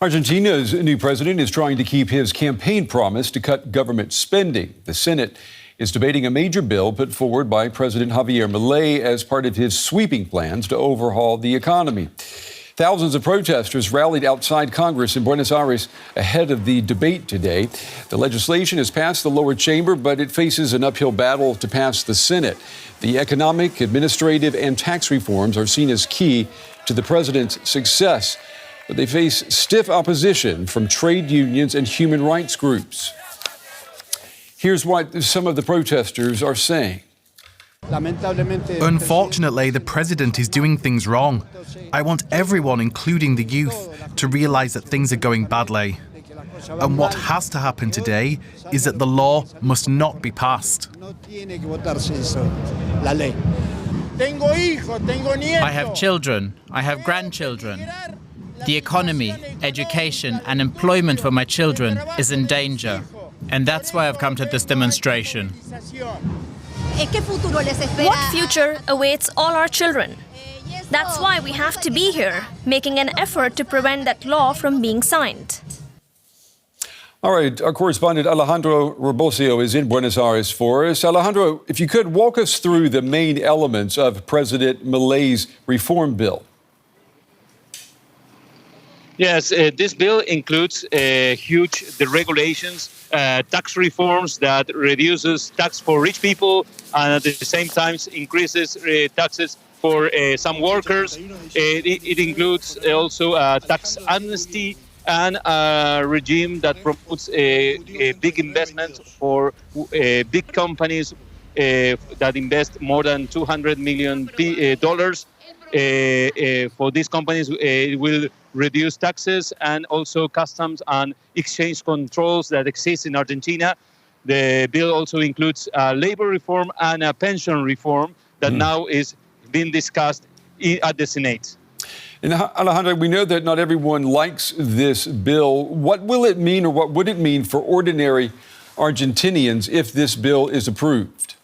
Argentina's new president is trying to keep his campaign promise to cut government spending. The Senate is debating a major bill put forward by President Javier Miliei as part of his sweeping plans to overhaul the economy. Thousands of protesters rallied outside Congress in Buenos Aires ahead of the debate today. The legislation has passed the lower chamber, but it faces an uphill battle to pass the Senate. The economic, administrative, and tax reforms are seen as key to the president's success, but they face stiff opposition from trade unions and human rights groups. Here's what some of the protesters are saying. Unfortunately, the president is doing things wrong. I want everyone, including the youth, to realize that things are going badly. And what has to happen today is that the law must not be passed. I have children, I have grandchildren. The economy, education and employment for my children is in danger. And that's why I've come to this demonstration. What future awaits all our children? That's why we have to be here, making an effort to prevent that law from being signed. All right, our correspondent Alejandro Rebossio is in Buenos Aires for us. Alejandro, if you could walk us through the main elements of President Milei's reform bill. Yes, this bill includes huge deregulations, tax reforms that reduces tax for rich people and at the same time increases taxes for some workers. It includes also a tax amnesty and a regime that promotes a big investment for big companies that invest more than $200 million. For these companies, it will reduce taxes and also customs and exchange controls that exist in Argentina. The bill also includes a labor reform and a pension reform that now is being discussed at the Senate. And Alejandro, we know that not everyone likes this bill. What will it mean, or what would it mean for ordinary Argentinians if this bill is approved?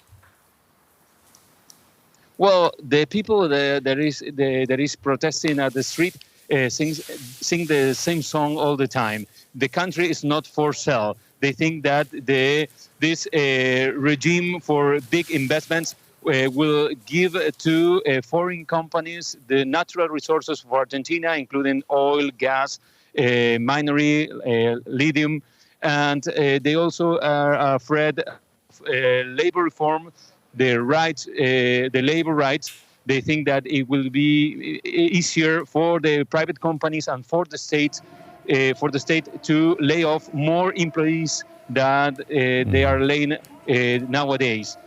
Well, the people that is protesting at the street sing the same song all the time. The country is not for sale. They think that this regime for big investments will give to foreign companies the natural resources for Argentina, including oil, gas, minery, lithium, and they also are afraid of labor reform. The labor rights, they think that it will be easier for the private companies and for the state to lay off more employees that they are laying off nowadays.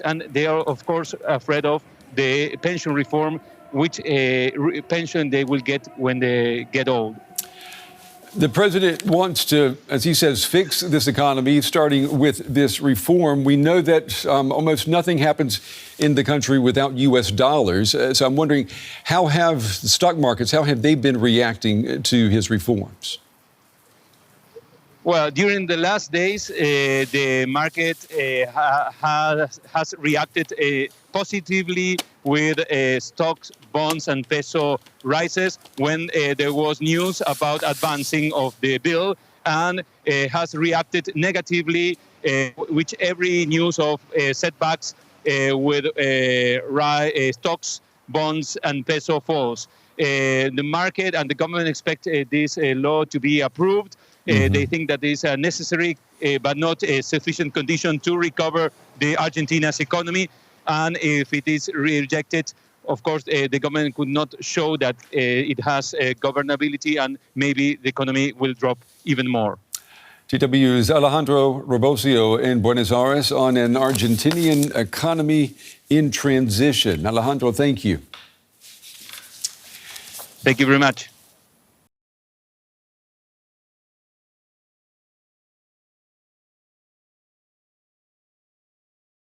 And they are, of course, afraid of the pension reform, which pension they will get when they get old. The president wants to, as he says, fix this economy, starting with this reform. We know that almost nothing happens in the country without U.S. dollars. So I'm wondering, how have the stock markets, how have they been reacting to his reforms? Well, during the last days, the market has reacted positively with stocks, bonds, and peso rises when there was news about advancing of the bill, and has reacted negatively with every news of setbacks with stocks, bonds, and peso falls. The market and the government expect this law to be approved. They think that is a necessary but not a sufficient condition to recover the Argentina's economy. And if it is rejected, of course, the government could not show that it has governability, and maybe the economy will drop even more. TW's Alejandro Rebossio in Buenos Aires on an Argentinian economy in transition. Alejandro, thank you. Thank you very much.